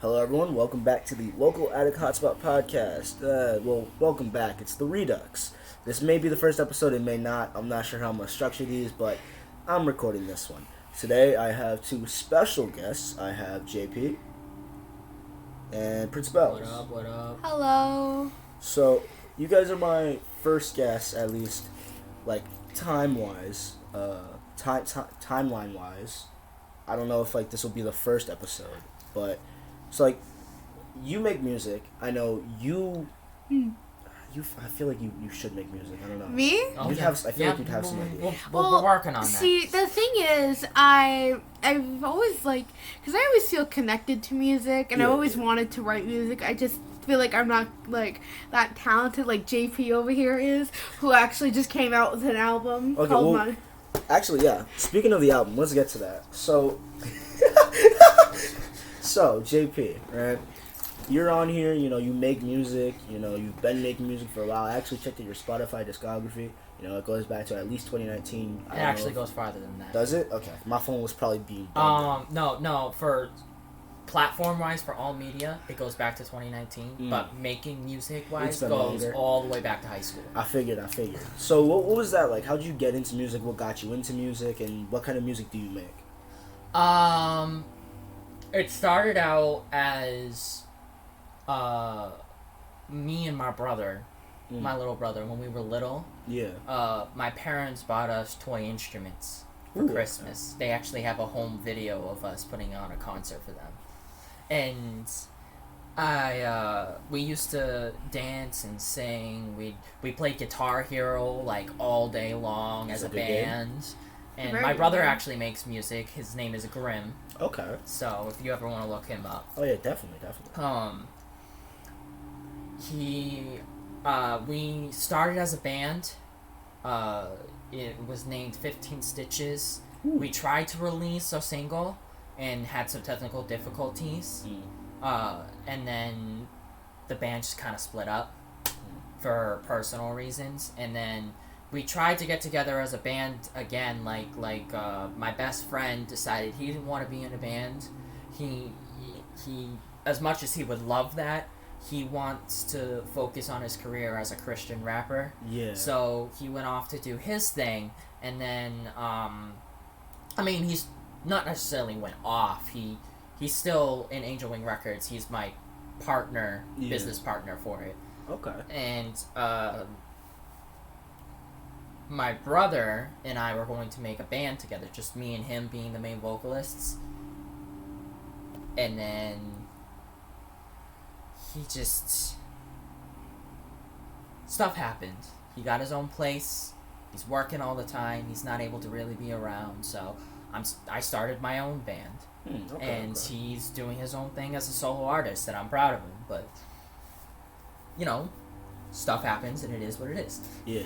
Hello, everyone. Welcome back to the local Attic Hotspot podcast. Welcome back. It's the Redux. This may be the first episode. It may not. I'm not sure how I'm going to structure these, but I'm recording this one. Today, I have two special guests. I have JP and Prince Bells. What up, what up? Hello. So, you guys are my first guests, at least, like, time-wise, timeline-wise. I don't know if, like, this will be the first episode, but... So, like, you make music. I know you. I feel like you should make music. I don't know. Me? Oh, I feel like you'd have some ideas. We're working on that. See, the thing is, I've always, because I always feel connected to music, and I always wanted to write music. I just feel like I'm not, that talented like JP over here is, who actually just came out with an album called Actually, yeah. Speaking of the album, let's get to that. So, JP, right? You're on here, you make music, you've been making music for a while. I actually checked out your Spotify discography. It goes back to at least 2019. It actually goes farther than that. Does it? Okay. My phone was probably being No, for platform-wise, for all media, it goes back to 2019, but making music-wise goes all the way back to high school. I figured. So what was that like? How did you get into music? What got you into music? And what kind of music do you make? It started out as me and my brother, my little brother, when we were little. Yeah. My parents bought us toy instruments for Christmas. They actually have a home video of us putting on a concert for them. And we used to dance and sing. We played Guitar Hero like all day long as a band. And my brother actually makes music. His name is Grim. Okay. So if you ever want to look him up. Oh yeah, definitely. We started as a band. It was named 15 Stitches. Ooh. We tried to release a single and had some technical difficulties. And then the band just kind of split up for personal reasons. And then we tried to get together as a band again. My best friend decided he didn't want to be in a band. He as much as he would love that, he wants to focus on his career as a Christian rapper. Yeah. So he went off to do his thing, and then he's not necessarily went off. He's still in Angel Wing Records. He's my partner, business partner for it. Okay. And my brother and I were going to make a band together, just me and him being the main vocalists. And then stuff happened. He got his own place. He's working all the time. He's not able to really be around. So I started my own band. He's doing his own thing as a solo artist, and I'm proud of him. But, stuff happens, and it is what it is. Yeah.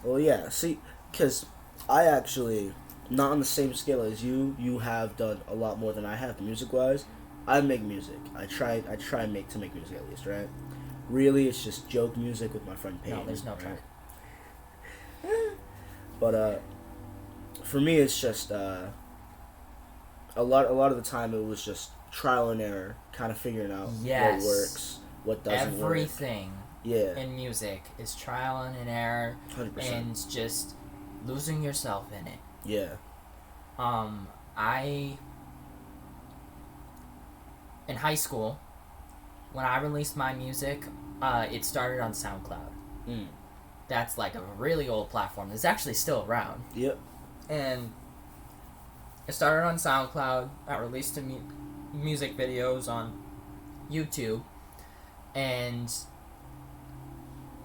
Well, yeah. See, because I actually, not on the same scale as you. You have done a lot more than I have, music-wise. I make music. I try to make music at least, right? Really, it's just joke music with my friend Peyton. No, there's no trying. But for me, it's just a lot of the time it was just trial and error, kind of figuring out what works, what doesn't work. Everything in music is trial and error, 100%. and just losing yourself in it. Yeah. In high school, when I released my music, it started on SoundCloud. That's like a really old platform. It's actually still around. Yep. And it started on SoundCloud. I released music videos on YouTube. And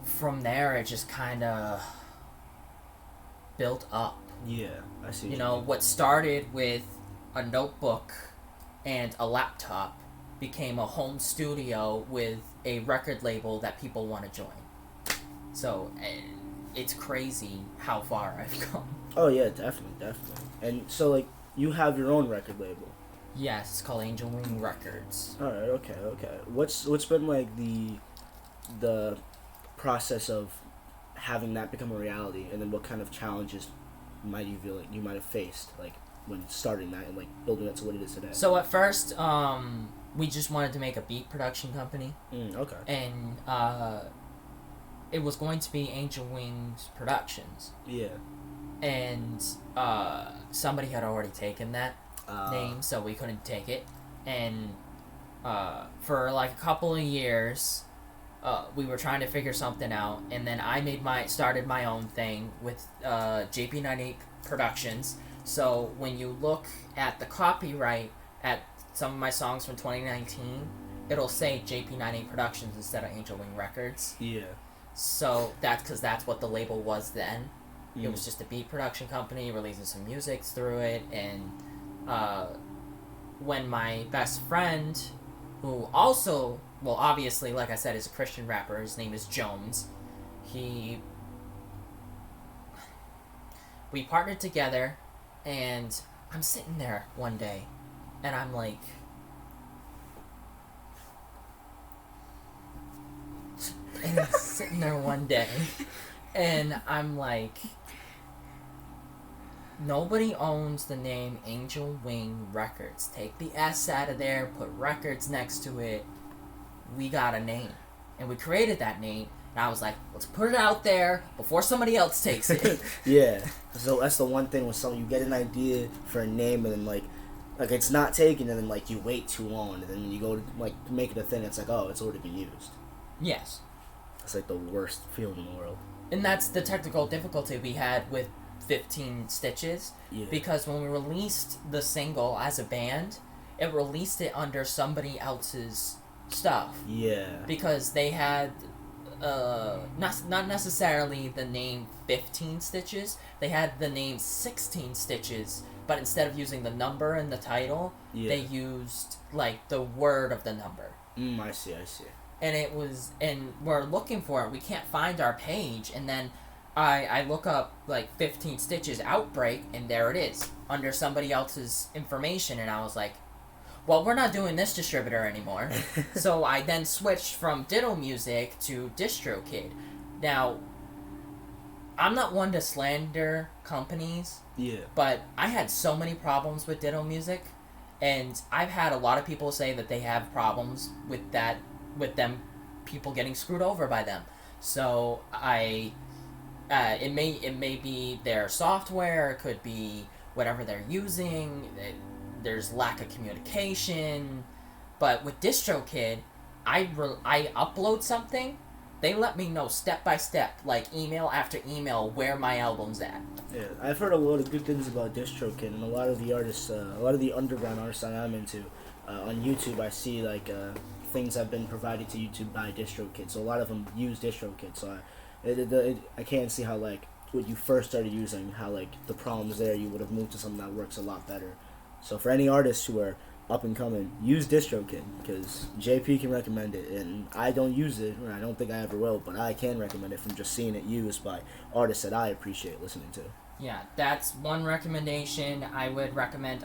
from there, it just kind of built up. Yeah, I see. What started with a notebook and a laptop became a home studio with a record label that people want to join. So it's crazy how far I've come. Oh yeah, definitely. And so you have your own record label. Yes, it's called Angel Wing Records. All right, okay. What's been the process of having that become a reality, and then what kind of challenges might you feel like you might have faced when starting that and building it to what it is today? So at first, we just wanted to make a beat production company. Okay. And it was going to be Angel Wings Productions. Yeah. And somebody had already taken that name, so we couldn't take it. And for like a couple of years, we were trying to figure something out. And then I started my own thing with JP98 Productions. So when you look at the copyright at some of my songs from 2019, it'll say JP98 Productions instead of Angel Wing Records. Yeah. So that's because that's what the label was then. It was just a beat production company releasing some music through it. And when my best friend, who also, well, obviously, like I said, is a Christian rapper, his name is Jones, we partnered together, and I'm sitting there one day, and I'm like, and I'm sitting there one day, and I'm like, nobody owns the name Angel Wing Records. Take the S out of there, put records next to it. We got a name. And we created that name, and I was like, let's put it out there before somebody else takes it. Yeah. So that's the one thing when you get an idea for a name, and then like it's not taken, and then like you wait too long, and then when you go to like make it a thing, it's like, oh, it's already been used. Yes. It's like the worst feeling in the world. And that's the technical difficulty we had with 15 Stitches. Yeah. Because when we released the single as a band, it released it under somebody else's stuff. Yeah. Because they had not necessarily the name 15 Stitches, they had the name 16 Stitches, but instead of using the number in the title, they used like the word of the number. I see. And we're looking for it, we can't find our page, and then I look up like 15 Stitches Outbreak, and there it is under somebody else's information, and I was like, well, we're not doing this distributor anymore. So I then switched from Ditto Music to DistroKid. Now, I'm not one to slander companies, but I had so many problems with Ditto Music, and I've had a lot of people say that they have problems with them, people getting screwed over by them. So it may be their software, it could be whatever they're using. There's lack of communication, but with DistroKid, I upload something, they let me know step by step, like email after email, where my album's at. Yeah, I've heard a lot of good things about DistroKid, and a lot of the artists, a lot of the underground artists that I'm into, on YouTube, I see like things have been provided to YouTube by DistroKid, so a lot of them use DistroKid. So I can't see how like when you first started using, how like the problems there, you would have moved to something that works a lot better. So for any artists who are up and coming, use DistroKid, because JP can recommend it, and I don't use it, or I don't think I ever will, but I can recommend it from just seeing it used by artists that I appreciate listening to. Yeah, that's one recommendation. I would recommend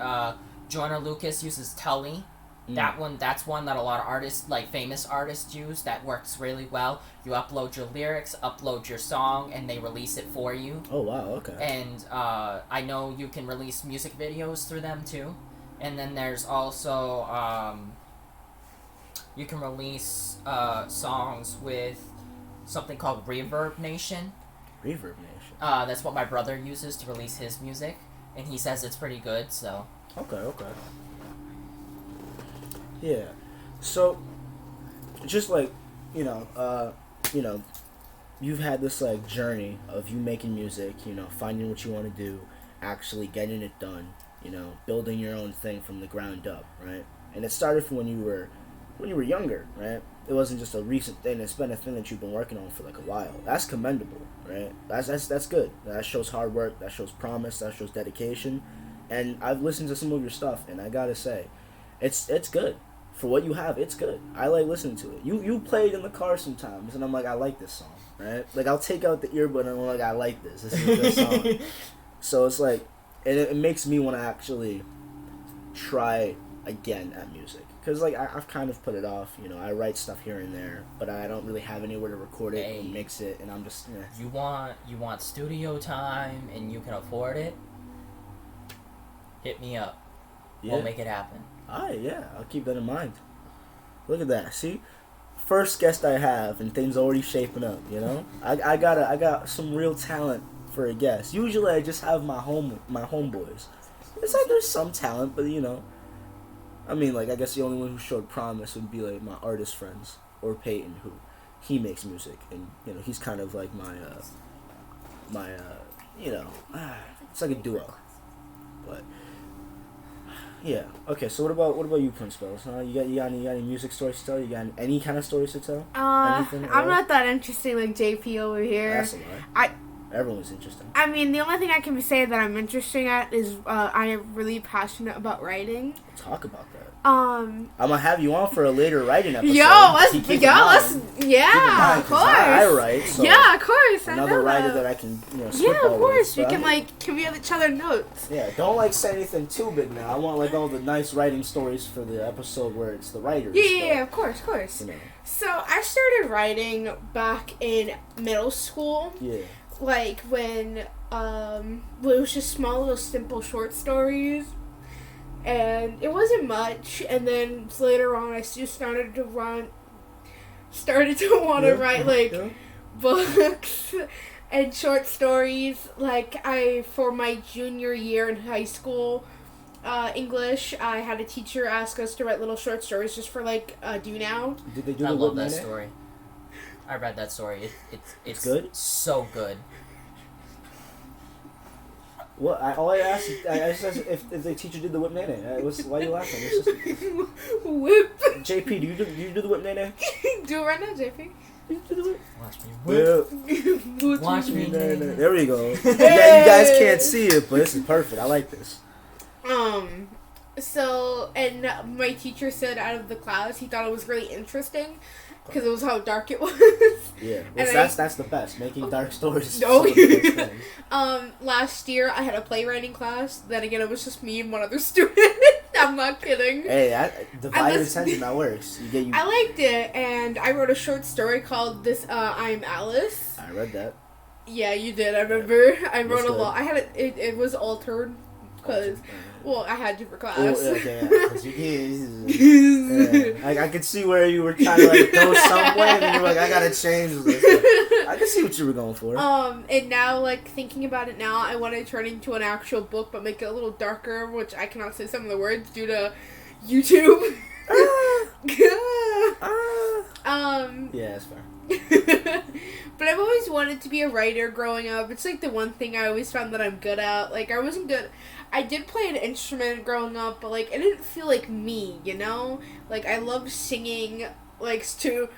Joyner Lucas uses Tully. That's one that a lot of artists, like famous artists, use. That works really well. You upload your lyrics, upload your song, and they release it for you. Oh wow, okay. And I know you can release music videos through them too. And then there's also you can release songs with something called Reverb Nation. Reverb Nation. That's what my brother uses to release his music, and he says it's pretty good. So. Okay. Yeah, so just like you've had this like journey of you making music, finding what you want to do, actually getting it done, building your own thing from the ground up, right? And it started from when you were younger, right? It wasn't just a recent thing. It's been a thing that you've been working on for like a while. That's commendable, right? That's good. That shows hard work. That shows promise. That shows dedication. And I've listened to some of your stuff, and I gotta say, it's good. For what you have, it's good. I like listening to it. You play it in the car sometimes, and I'm like, I like this song, right? Like, I'll take out the earbud, and I'm like, I like this. This is a good song. So it's like, it makes me want to actually try again at music. Because, like, I've kind of put it off. I write stuff here and there, but I don't really have anywhere to record it and mix it, and I'm just, You want studio time, and you can afford it? Hit me up. Yeah. We'll make it happen. Yeah, I'll keep that in mind. Look at that. See? First guest I have, and things already shaping up, you know? I got some real talent for a guest. Usually I just have my homeboys. It's like there's some talent, but you know. I mean, like, I guess the only one who showed promise would be, like, my artist friends. Or Peyton, who, he makes music. And, you know, he's kind of like my you know, it's like a duo. But, yeah. Okay, so what about you, Prince Bells? You got any music stories to tell? You got any kind of stories to tell? I'm not that interesting like JP over here. That's a lie. Everyone's interesting. I mean, the only thing I can say that I'm interesting at is I am really passionate about writing. Talk about that. I'm gonna have you on for a later writing episode. Of course. I write. So yeah, of course. Another writer that I can, you know, yeah, of course. With, we can like give each other notes. Yeah, don't like say anything too big now. I want like all the nice writing stories for the episode where it's the writers. Yeah, of course. You know. So I started writing back in middle school. Yeah. Like when it was just small little simple short stories. And it wasn't much, and then later on I just started to want to write like books and short stories. Like for my junior year in high school, English, I had a teacher ask us to write little short stories just for like do now. Did they do I the love that minute? story. I read that story. It's good. So good. What? All I asked if the teacher did the whip nene. Why are you laughing? It's just, Whip. JP, do you do the whip nene? Do it right now, JP. Watch me whip. Whip. Watch me. There we go. You guys can't see it, but this is perfect. I like this. So, and my teacher said out of the class, he thought it was really interesting because it was how dark it was. Yeah, that's the best. Making dark stories. No. So Last year I had a playwriting class. Then again, it was just me and one other student. I'm not kidding. Hey, divided attention, that works. I liked it, and I wrote a short story called "This I'm Alice." I read that. Yeah, you did. I remember. I wrote a good. lot. I had it was altered because. Well, I had to for class. Oh, okay, yeah. I could see where you were trying to like go somewhere, and then you were like, I gotta change this. I can see what you were going for. And now, like, thinking about it now, I want to turn it into an actual book, but make it a little darker, which I cannot say some of the words due to YouTube. Yeah, that's fair. But I've always wanted to be a writer growing up. It's like the one thing I always found that I'm good at. Like, I wasn't good. I did play an instrument growing up, but like it didn't feel like me, you know? Like I love singing, like to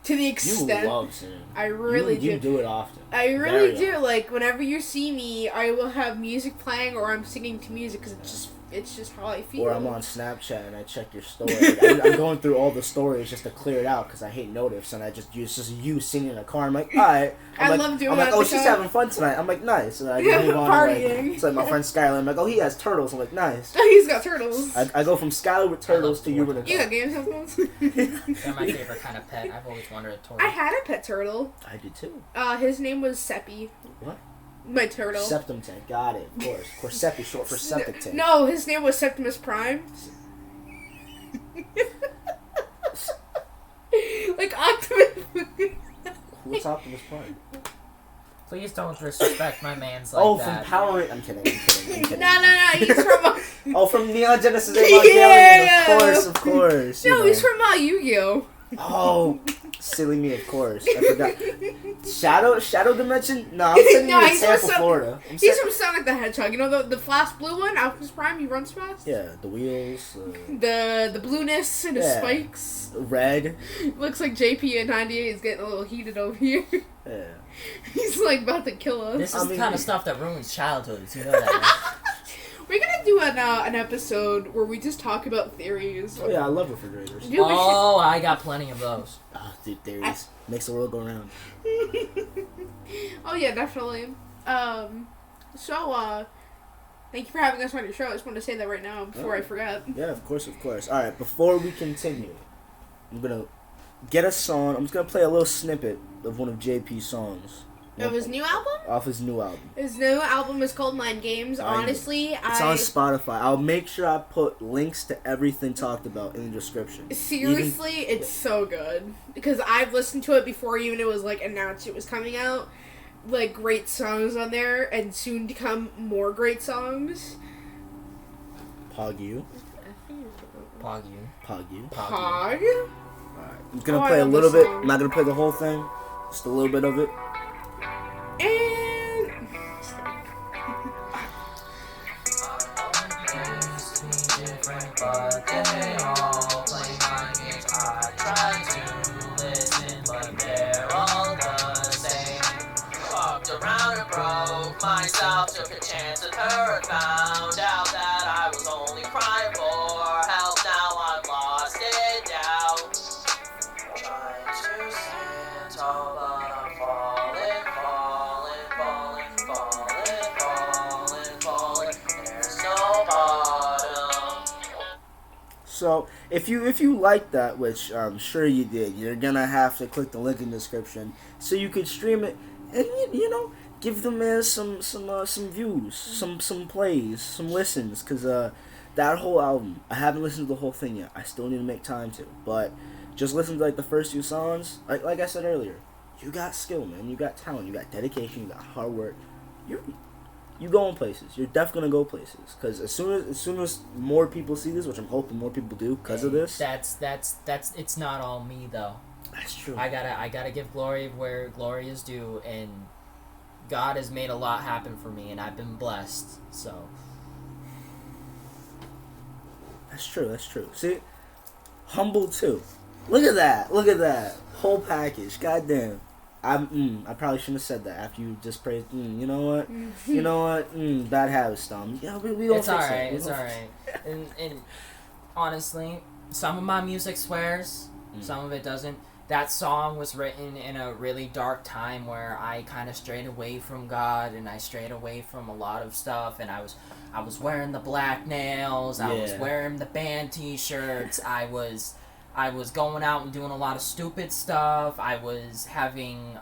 the extent. You love singing. I really do. You do it often. I really do. Like whenever you see me, I will have music playing or I'm singing to music because it's just how I feel. Or I'm on Snapchat and I check your story. I'm going through all the stories just to clear it out because I hate notifs, and I just use just you singing in a car. I'm like, all right. I love doing that. I'm like, oh, she's having fun tonight. I'm like, nice. And I move on. Partying. It's like my friend Skylar. I'm like, oh, he has turtles. I'm like, nice. He's got turtles. I go from Skylar with turtles to you with a You got game headphones? They're my favorite kind of pet. I've always wanted a turtle. I had a pet turtle. I did too. His name was Seppi. What? My turtle. Septum tank. Got it. Of course. Of course, Seppi, short for septic tank. No, his name was Septimus Prime. Like Optimus. What's Optimus Prime? Please don't disrespect my man's Oh, that. from Power Rangers. I'm kidding. No. He's from. Oh, from Neon Genesis Evangelion. Yeah. Of course. No, he's from Yu-Gi-Oh. Oh, silly me, of course. I forgot. Shadow Dimension? No, I'm sending you to Tampa, Florida. He's from Sonic the Hedgehog. You know the flash blue one, Optimus Prime. He runs fast. Yeah, the wheels. The blueness and his spikes. Red. Looks like JP at 98 is getting a little heated over here. Yeah. He's like about to kill us. This is the kind of stuff that ruins childhoods. You know that. We're gonna do an episode where we just talk about theories. Oh yeah, I love refrigerators. Oh, I got plenty of those. Oh, dude, theories makes the world go round. Oh yeah, definitely. So thank you for having us on your show. I just want to say that right now before I forget. Yeah, of course. All right, before we continue, I'm gonna get a song. I'm just gonna play a little snippet of one of JP's songs. Of his new album? Off his new album. His new album is called Mind Games. Honestly, it's on Spotify. I'll make sure I put links to everything talked about in the description. Seriously, it's so good. Because I've listened to it before even it was, like, announced it was coming out. Like, great songs on there, and soon to come more great songs. Pog you. Pog you. Pog you. Pog? Alright. I'm gonna play a little bit. I'm not gonna play the whole thing. Just a little bit of it. And... But they all play my games. I try to listen, but they're all the same. Fucked around and broke myself, took a chance at her and found out that I was only crying for help. Now I'm lost in doubt. Trying to stand tall, but I'm falling. There's no bottom. So if you like that, which I'm sure you did, you're gonna have to click the link in the description so you could stream it and you know give the man some views, some plays, some listens, because that whole album, I haven't listened to the whole thing yet. I still need to make time to, but just listen to like the first few songs. Like I said earlier, you got skill, man. You got talent. You got dedication. You got hard work. You going places. You're definitely gonna go places. Because as soon as more people see this, which I'm hoping more people do, because of this. That's it's not all me though. That's true. I gotta give glory where glory is due, and God has made a lot happen for me, and I've been blessed. So that's true. That's true. See, humble too. Look at that whole package. Goddamn. I probably shouldn't have said that after you just praised. You know what? You know what? Bad habits, Tom. Yeah, we gonna it's fix alright. it. It's alright. And honestly, some of my music swears, some of it doesn't. That song was written in a really dark time where I kind of strayed away from God, and I strayed away from a lot of stuff, and I was wearing the black nails, I was wearing the band t-shirts, I was going out and doing a lot of stupid stuff. I was having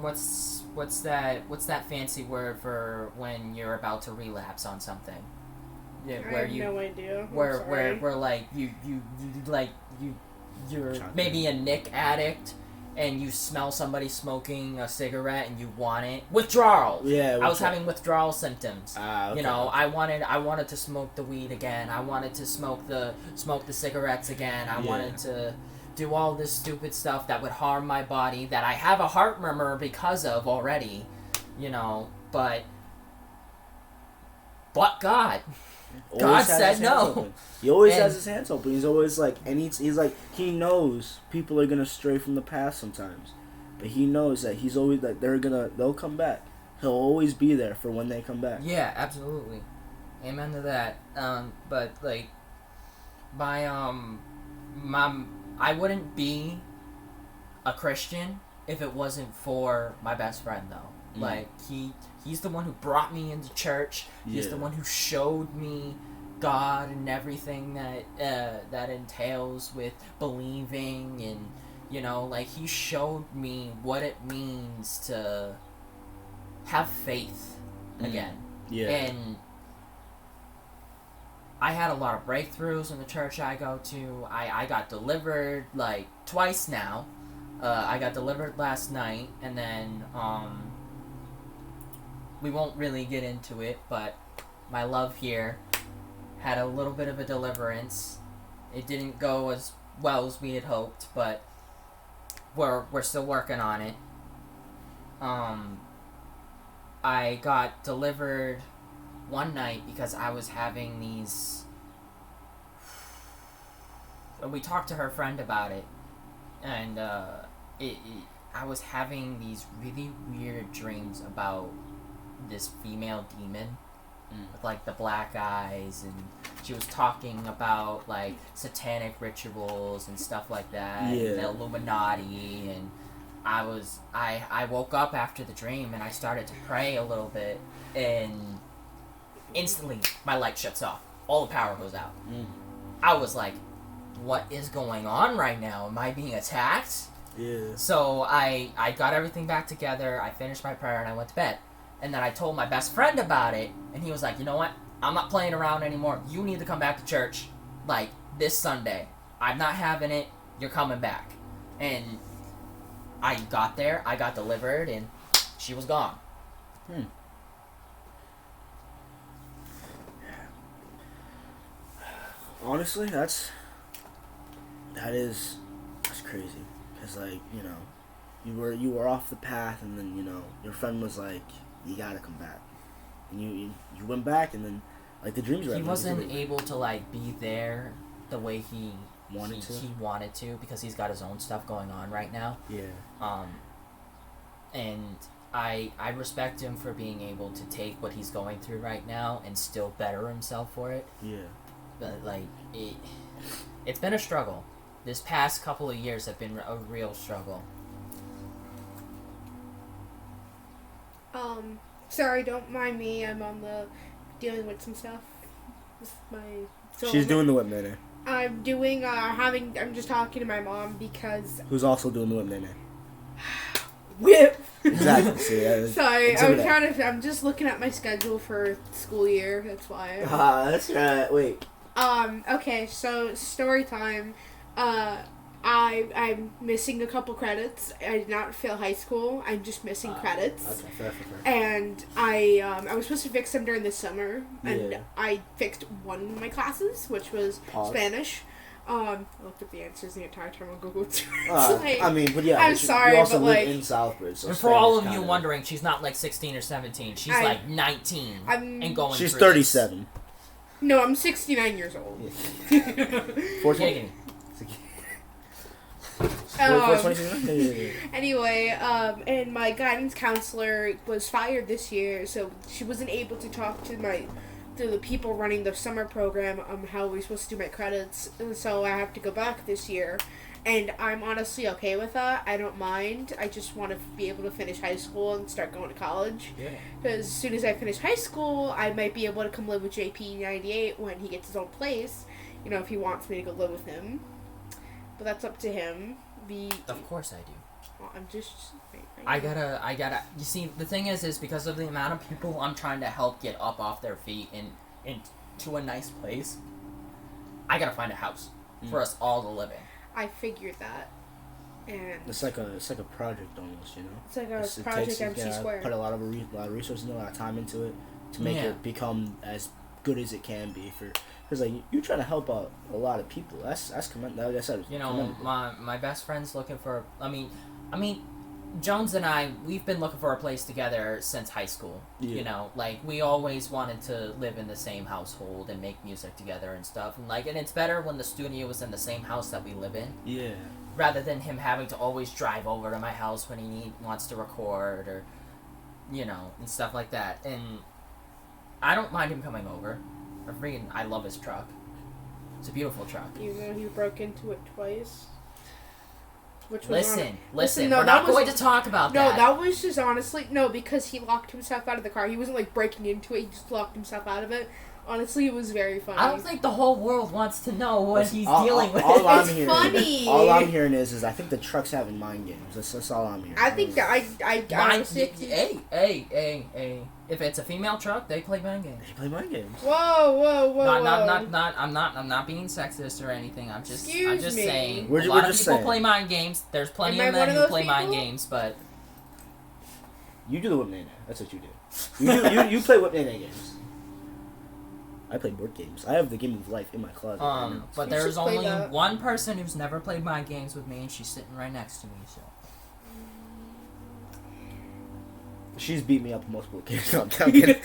what's that fancy word for when you're about to relapse on something? Yeah, I have no idea. Where like you're maybe a Nick addict and you smell somebody smoking a cigarette and you want it. Withdrawal. Yeah, I was having withdrawal symptoms. Okay. You know, I wanted to smoke the weed again. I wanted to smoke the cigarettes again. I wanted to do all this stupid stuff that would harm my body that I have a heart murmur because of already. You know, but God. God said no. He always has his hands open. He's always like, and he's like, he knows people are gonna stray from the past sometimes, but he knows that he's always like they'll come back. He'll always be there for when they come back. Yeah, absolutely. Amen to that. But like, I wouldn't be a Christian if it wasn't for my best friend though. Like he's the one who brought me into church. He's the one who showed me God and everything that entails with believing, and you know, like he showed me what it means to have faith again. Yeah. And I had a lot of breakthroughs in the church I go to. I got delivered like twice now. I got delivered last night, and then we won't really get into it, but my love here had a little bit of a deliverance. It didn't go as well as we had hoped, but we're still working on it. I got delivered one night because I was having these... We talked to her friend about it, and I was having these really weird dreams about this female demon with like the black eyes, and she was talking about like satanic rituals and stuff like that, and the Illuminati, and I woke up after the dream and I started to pray a little bit, and instantly my light shuts off, all the power goes out. I was like, what is going on right now? Am I being attacked? Yeah. So I got everything back together. I finished my prayer and I went to bed. And then I told my best friend about it, and he was like, you know what? I'm not playing around anymore. You need to come back to church, like, this Sunday. I'm not having it. You're coming back. And I got there. I got delivered, and she was gone. Honestly, that's crazy. Cause like, you know, you were off the path, and then, you know, your friend was like, you gotta come back, and you went back, and then like the dreams were. He wasn't able to like be there the way he wanted to because he's got his own stuff going on right now. Yeah. And I respect him for being able to take what he's going through right now and still better himself for it. Yeah. But like it's been a struggle. This past couple of years have been a real struggle. Sorry, don't mind me. I'm on the dealing with some stuff with my. She's doing the whip nene. I'm doing I'm just talking to my mom because. Who's also doing the whip nene. Whip. Exactly. See, sorry, I'm just looking at my schedule for school year. That's why. That's right. Wait. Okay, so story time. I'm missing a couple credits. I did not fail high school. I'm just missing credits. Okay, fair. And I was supposed to fix them during the summer, and Yeah. I fixed one of my classes, which was Pause. Spanish. I looked up the answers the entire time on Google Translate. I mean, but yeah, I'm sorry, you also but live like, in Southbridge. So and for all of Spanish you kinda- wondering, she's not like 16 or 17. She's like 19 and going. She's through 37. no, I'm 69 years old. 14. Anyway, and my guidance counselor was fired this year, so she wasn't able to talk to the people running the summer program how we're supposed to do my credits, and so I have to go back this year, and I'm honestly okay with that. I don't mind. I just want to be able to finish high school and start going to college. Yeah. Because as soon as I finish high school, I might be able to come live with JP 98 when he gets his own place. You know, if he wants me to go live with him. But that's up to him. Of course I do. Well, I'm just. I gotta. You see, the thing is because of the amount of people I'm trying to help get up off their feet and to a nice place. I gotta find a house for us all to live in. I figured that, and It's like a project almost, you know. it's like a It project takes, MC Square. Put a lot of resources and a lot of time into it to make it become as good as it can be because like you're trying to help out a lot of people. That's commendable. Like I said, You know, my best friend's looking for. I mean, Jones and I, we've been looking for a place together since high school. Yeah. You know, like we always wanted to live in the same household and make music together and stuff. And it's better when the studio is in the same house that we live in. Yeah. Rather than him having to always drive over to my house when he wants to record or, you know, and stuff like that. And I don't mind him coming over. I love his truck. It's a beautiful truck. You know, he broke into it twice. Which was Listen. no, We're that not was- going to talk about No, that. that was just honestly because he locked himself out of the car. He wasn't like breaking into it. He just locked himself out of it. Honestly, it was very funny. I don't think the whole world wants to know what he's dealing with. All I'm It's hearing, funny. All I'm hearing is I think the truck's having mind games. That's all I'm hearing. I think that I honestly. Hey. If it's a female truck, they play mind games. They play mind games. Whoa. I'm not being sexist or anything. I'm just Excuse me. saying. We're a lot of just people saying. play mind games. There's plenty Am of I one men of who those play mind people? games, but You do the whip nene. That's what you do. You play whip nene games. I play board games. I have the game of life in my closet. right now. but You there's should play only that. one person who's never played mind games with me, and she's sitting right next to me. So She's beat me up multiple occasions. No, I'm kidding.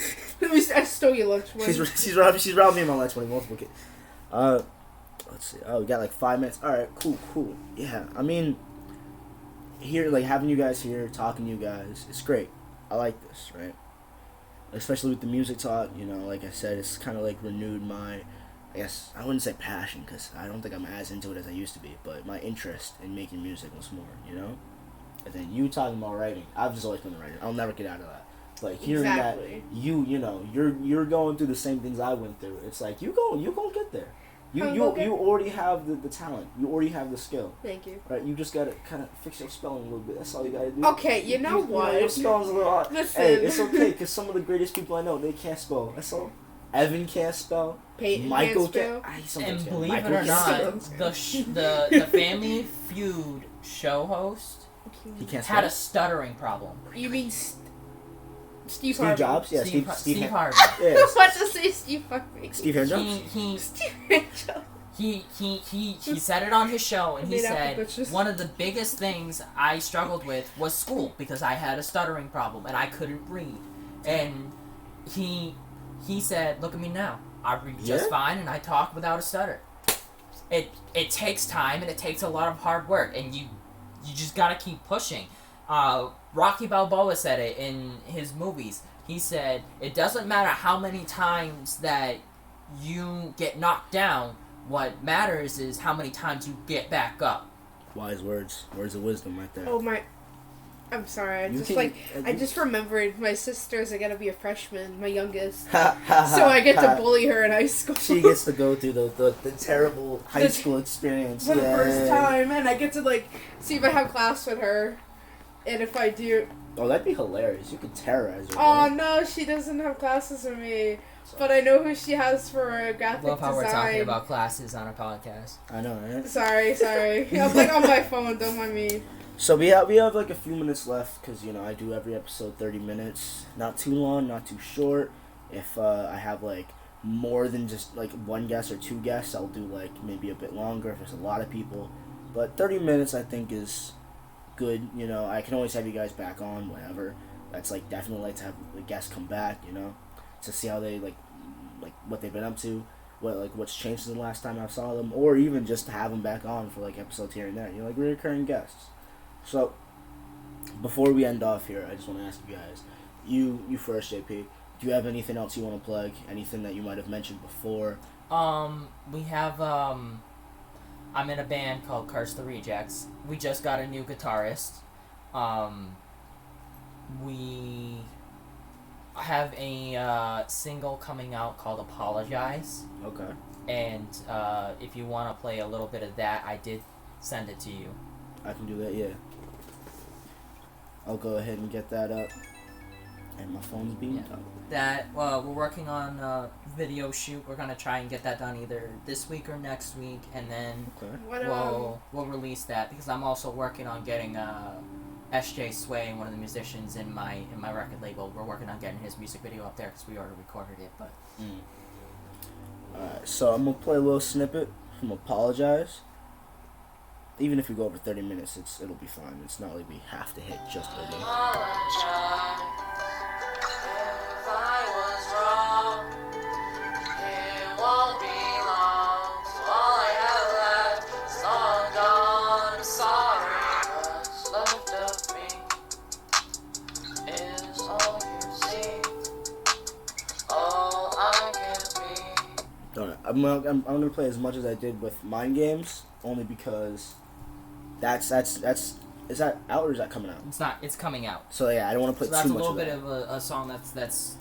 I stole your lunch one. she's robbed me on my lunch money multiple occasions. Let's see. Oh, we got like 5 minutes. All right, cool. Yeah, I mean, here, like having you guys here, talking to you guys, it's great. I like this, right? Especially with the music talk, you know, like I said, it's kind of like renewed my, I guess, I wouldn't say passion, because I don't think I'm as into it as I used to be, but my interest in making music was more, you know? And then you talking about writing, I've just always been a writer. I'll never get out of that. Like, hearing Exactly. that, you know, you're going through the same things I went through, it's like, you gonna get there. You already have the talent. You already have the skill. Thank you. Right? You just gotta kind of fix your spelling a little bit. That's all you gotta do. Okay, you know what? Your spelling's a little hard. Listen. Hey, it's okay, because some of the greatest people I know, they can't spell. That's all. Evan can't spell. Peyton Michael can't spell. And believe Michael it or can't not, spell. the Family Feud show host He can't had spell. a stuttering problem. You mean Steve Steve Harvey? Jobs? Yeah, Steve Steve Harvey. Yeah. I was about to say Steve Harvey. Steve Harvey. He said it on his show, and he Made out said with bitches. one of the biggest things I struggled with was school because I had a stuttering problem and I couldn't read. And he said, "Look at me now. I read just fine and I talk without a stutter." It takes time and it takes a lot of hard work, and you just gotta keep pushing. Rocky Balboa said it in his movies. He said, "It doesn't matter how many times that you get knocked down. What matters is how many times you get back up." Wise words. Words of wisdom right there. Oh my! I'm sorry. I just remembered my sister's gonna be a freshman, my youngest. So I get to bully her in high school. She gets to go through the terrible high school experience for the first time, and I get to see if I have class with her, and if I do. Oh, that'd be hilarious. You could terrorize her. Oh no, she doesn't have classes with me. But I know who she has for graphic Love how design. we're talking about classes on a podcast. I know, right? Sorry. I'm on my phone. Don't mind me. So we have a few minutes left because I do every episode 30 minutes. Not too long, not too short. If I have more than just one guest or two guests, I'll do maybe a bit longer if there's a lot of people. But 30 minutes I think is good. I can always have you guys back on, whatever. That's definitely to have the guests come back. To see how they what they've been up to, what's changed since the last time I saw them, or even just to have them back on for episodes here and there. Recurring guests. So before we end off here, I just want to ask you guys, you first, JP. Do you have anything else you want to plug? Anything that you might have mentioned before? We have I'm in a band called Curse the Rejects. We just got a new guitarist. We have a single coming out called Apologize. Okay. And if you want to play a little bit of that, I did send it to you. I can do that, yeah. I'll go ahead and get that up. And my phone's being up. That, we're working on a video shoot. We're going to try and get that done either this week or next week. And then we'll release that, because I'm also working on getting SJ Sway, one of the musicians in my record label. We're working on getting his music video up there because we already recorded it. But Alright, so I'm gonna play a little snippet from Apologize. Even if we go over 30 minutes, it'll be fine. It's not like we have to hit just 30. I'm gonna play as much as I did with Mind Games, only because that's is that out or is that coming out? it's not. It's coming out. So yeah, I don't want to play So that's too a much little of bit that. of a song that's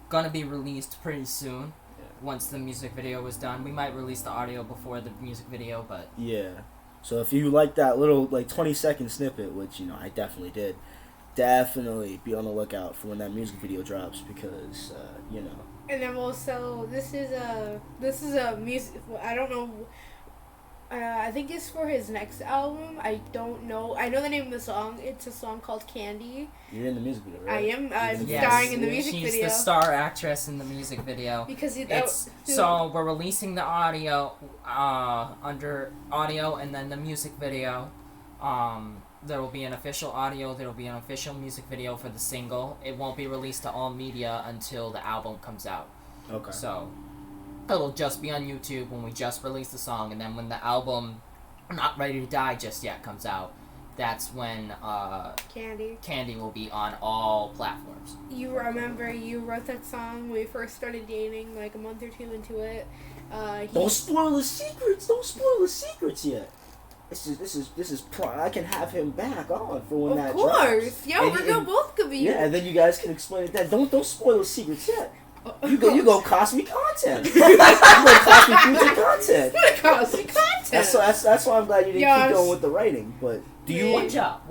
gonna be released pretty soon. Once the music video is done, we might release the audio before the music video, but Yeah. So if you like that little 20-second snippet, which I definitely did, definitely be on the lookout for when that music video drops, because And then also, this is a music. I don't know. I think it's for his next album. I don't know. I know the name of the song. It's a song called Candy. You're in the music video, right? I am. I'm yes, starring in the music she's video. the star actress in the music video. Because So we're releasing the audio under audio, and then the music video. There will be an official audio. There will be an official music video for the single. It won't be released to all media until the album comes out. Okay. So it'll just be on YouTube when we just release the song, and then when the album Not Ready to Die Just Yet comes out, that's when Candy will be on all platforms. You remember you wrote that song when we first started dating, a month or two into it. Don't spoil the secrets. Don't spoil the secrets yet. This is I can have him back on for when that drops. Of course, yeah, we're both gonna be. Yeah, and then you guys can explain it. Don't spoil the secrets yet. You go cost me content. You go cost me future content. It's gonna cost me content. That's why I'm glad you didn't keep going with the writing. But do you? One job.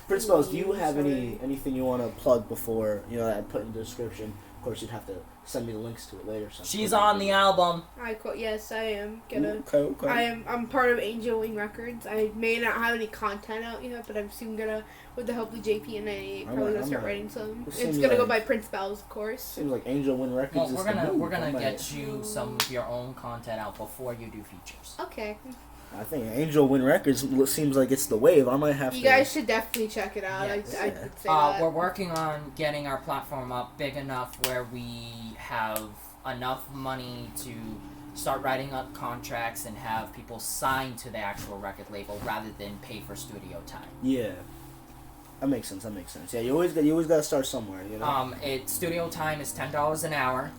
Prince Bells, do you have anything you want to plug before that I put in the description? Of course, you'd have to send me the links to it later. She's on the album. Yes, I am gonna. Okay. I'm part of Angel Wing Records. I may not have any content out yet, but I'm soon gonna, with the help of JP and I, probably gonna start writing some. It's gonna go by Prince Bells, of course. Seems like Angel Wing Records. Well, we're gonna get you some of your own content out before you do features. Okay. I think Angel Win Records seems like it's the wave. I might have to. You guys should definitely check it out. Yes. I would say that. We're working on getting our platform up big enough where we have enough money to start writing up contracts and have people sign to the actual record label rather than pay for studio time. Yeah. That makes sense. Yeah, you always got to start somewhere, Studio time is $10 an hour,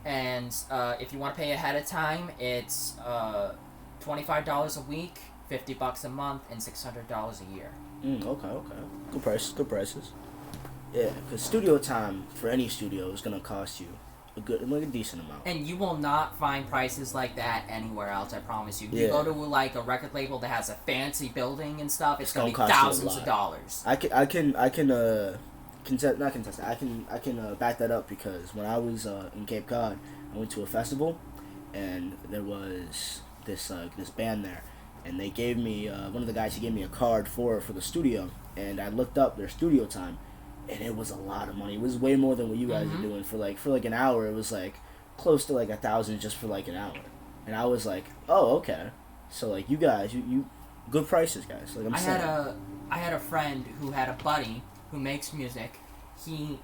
and if you want to pay ahead of time, it's $25 a week, $50 a month, and $600 a year. Okay. Good prices. Yeah, because studio time for any studio is gonna cost you a decent amount. And you will not find prices like that anywhere else. I promise you. You go to like a record label that has a fancy building and stuff. It's gonna be thousands of dollars. I can back that up because when I was in Cape Cod, I went to a festival, and there was this band there, and they gave me one of the guys. He gave me a card for the studio, and I looked up their studio time, and it was a lot of money. It was way more than what you guys are doing for like an hour. It was like close to like $1,000 just for like an hour, and I was like, oh, okay. So like you guys, you good prices, guys. Like I had a friend who had a buddy who makes music. He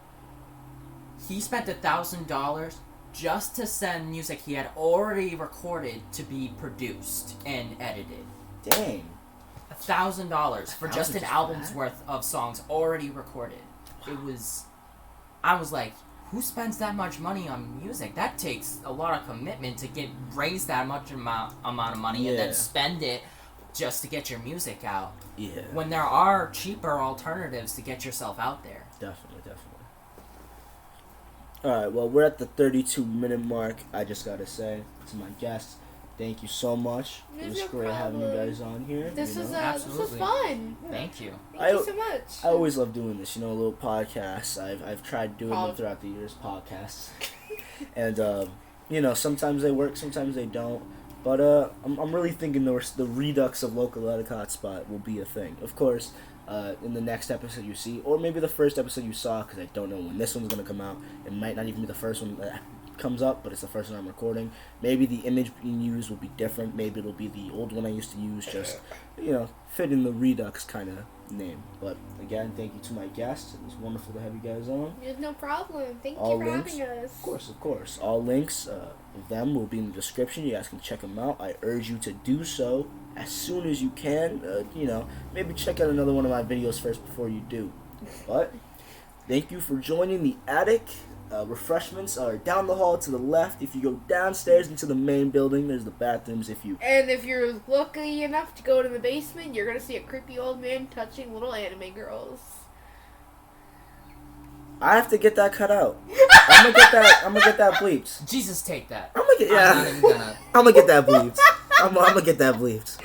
spent $1,000 just to send music he had already recorded to be produced and edited. Dang. $1,000 for just an album's worth of songs already recorded. I was like, who spends that much money on music? That takes a lot of commitment to raise that much amount of money and then spend it just to get your music out. Yeah. When there are cheaper alternatives to get yourself out there. Definitely. Alright, well, we're at the 32-minute mark. I just gotta say to my guests, thank you so much. It was great having you guys on here. This was fun. Yeah. Thank you. Thank you so much. I always love doing this, little podcasts. I've tried doing them throughout the years, podcasts. And, sometimes they work, sometimes they don't. But I'm really thinking the redux of local Attic Hotspot will be a thing. Of course, in the next episode you see, or maybe the first episode you saw, because I don't know when this one's going to come out. It might not even be the first one that comes up, but it's the first one I'm recording. Maybe the image being used will be different. Maybe it'll be the old one I used to use, just, fit in the redux kind of name. But again, thank you to my guests. It was wonderful to have you guys on. There's no problem. Thank you for having us. Of course. All links of them will be in the description. You guys can check them out. I urge you to do so as soon as you can. Maybe check out another one of my videos first before you do. But thank you for joining the Attic. Refreshments are down the hall to the left. If you go downstairs into the main building, there's the bathrooms. And if you're lucky enough to go to the basement, you're gonna see a creepy old man touching little anime girls. I have to get that cut out. I'm gonna get that bleeped. Jesus, take that. I'm gonna get that bleeped. I'm gonna get that bleeped.